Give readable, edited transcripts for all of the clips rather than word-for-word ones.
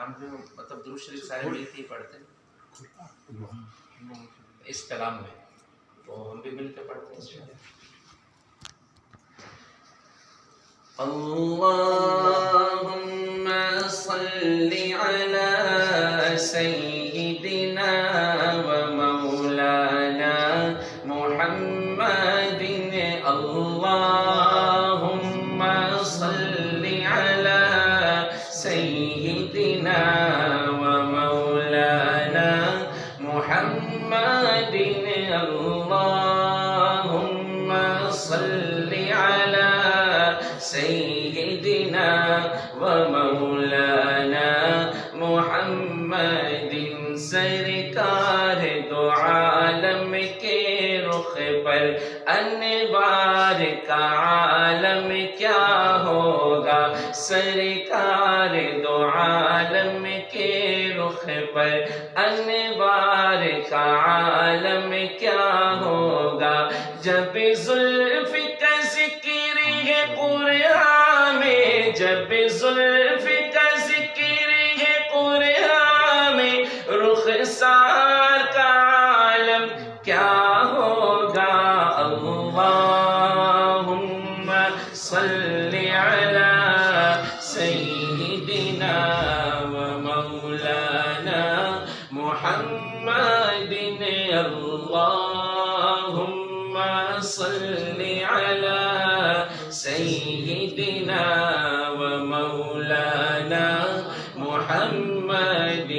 عام جو مطلب درود شریف سارے مل کے ہی پڑھتے ہیں اس کلام میں، تو ہم بھی مل کے پڑھتے ہیں انشاءاللہ۔ اللهم صل على سيدنا ومولانا محمد، اللهم صل على سيدنا ومولانا محمد، اللهم صل على سیدنا و مولانا محمد، سرکار دو عالم کے رخ پر انوار کا عالم کیا ہوگا، سرکار دو عالم کے رخ پر انوار کا عالم کیا ہوگا، جب زلف کا ذکر ہے قرآن میں، جب زلف کا ذکر ہے قرآن میں، رخسار کا عالم کیا ہوگا، اللہم صل علی سیدنا و مولانا محمد، اللہم صل علی سیدنا و مولانا محمد،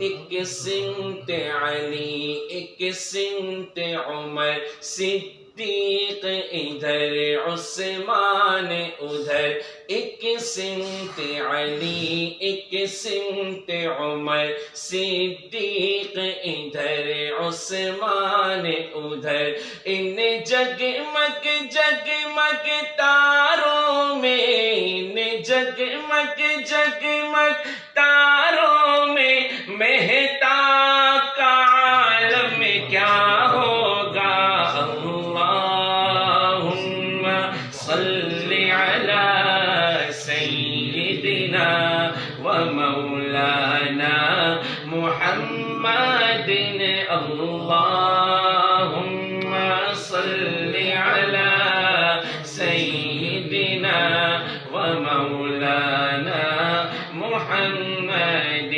ایک سمت علی ایک سمت عمر صدیق ادھر عثمان ادھر، ایک سمت علی ایک سمت عمر صدیق ادھر عثمان ادھر، ان جگمگ جگمگ تاروں میں، ان جگمگ جگمگ تاروں میں، مہتاب کا عالم کیا ہوگا، اللہم صل علی سیدنا و مولانا محمد، اللہم صل علی سیدنا و مولانا محمد،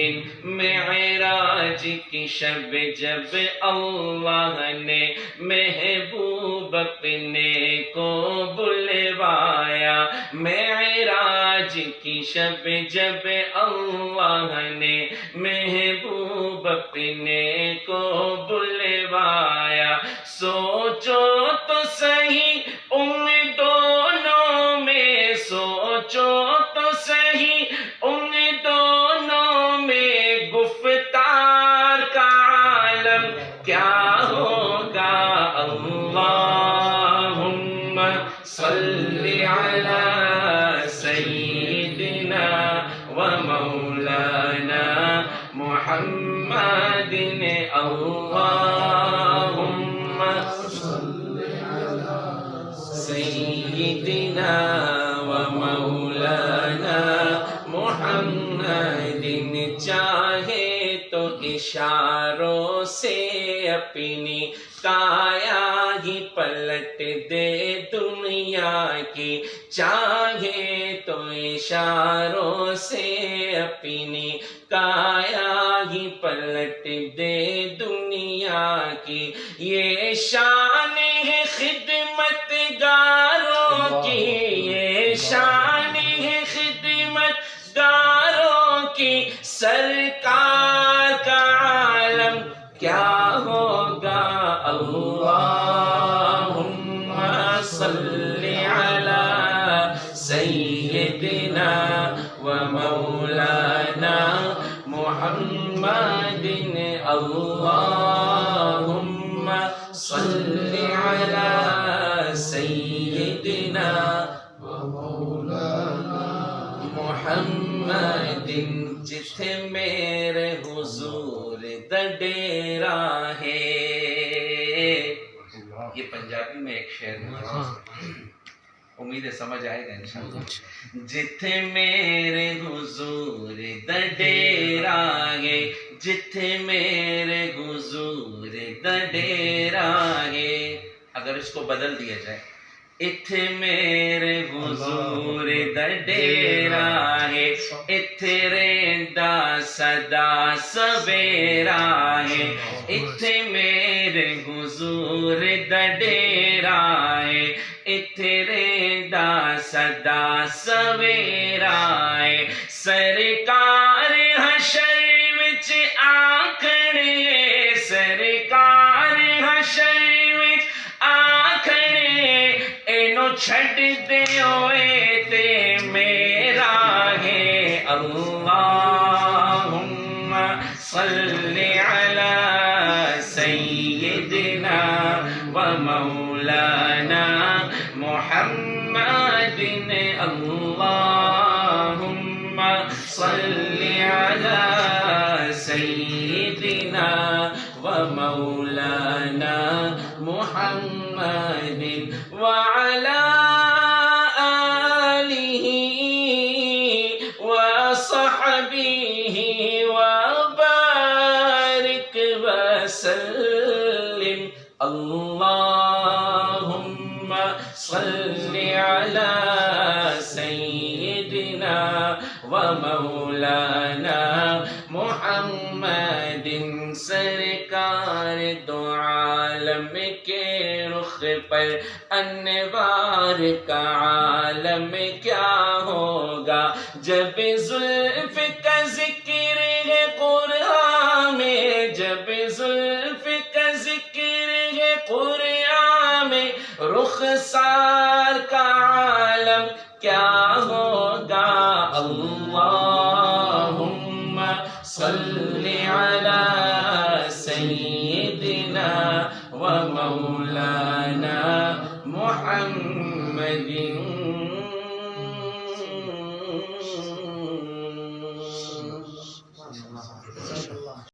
معراج کی شب جب اللہ نے محبوب اپنے کو بلوایا، معراج کی شب جب اللہ نے محبوب اپنے کو بلوایا، سوچو تو صحیح ان دونوں میں، سوچو تو صحیح ان دونوں میں، گفتار کا عالم کیا ہوگا، اللہم صل علی سیدنا و مولانا محمد، اللہم صل علی سیدنا و مولانا محمد، چاہے تو اشاروں سے اپنی کایا ہی پلٹ دے دنیا کی، چاہے تو اشاروں سے اپنی کایا ہی پلٹ دے دنیا کی، یہ شان ہے خدمت گاروں کی، یہ شان ہے خدمت گاروں کی، سرکار کا عالم کیا ہوگا، اللہم صل علی سیدنا و مولانا محمد، اللہم صل علی سیدنا و مولانا محمد، جتھے میرے حضور دا ڈیرا ہے، یہ پنجابی میں ایک شعر ہے، امید ہے سمجھ آئے گا انشاءاللہ. جتھے میرے حضور دا ڈیرا گے، جتھے میرے حضور دا ڈیرا گے. اگر اس کو بدل دیا جائے، اتھے میرے حضور دا ڈیرا ہے، اتھے رہندا سدا سویرا ہے. اتھے میرے حضور دا ڈیرا ہے، اتھے رہندا سدا سویرا ہے. سرکار حشر وچ آکھنے، سرکار حشر وچ آکھنے، اینو چھڈ دے ہوئے تے میرا ہے. اللہم صلی علی سیدنا و مولانا محمد. اللہم صلی علی سیدنا و مولانا محمد وعلى آله وصحبه وبارك وسلم. اللهم صل على سيدنا ومولانا محمد. سرکار دو عالم کے رخ پر انوار کا عالم کیا ہوگا جب زلف کا ذکر ہے قرآن میں، جب زلف کا ذکر ہے قرآن میں. رخسار کا عالم کیا ہوگا. اللہم صلی علی سیدنا و مولانا محمد.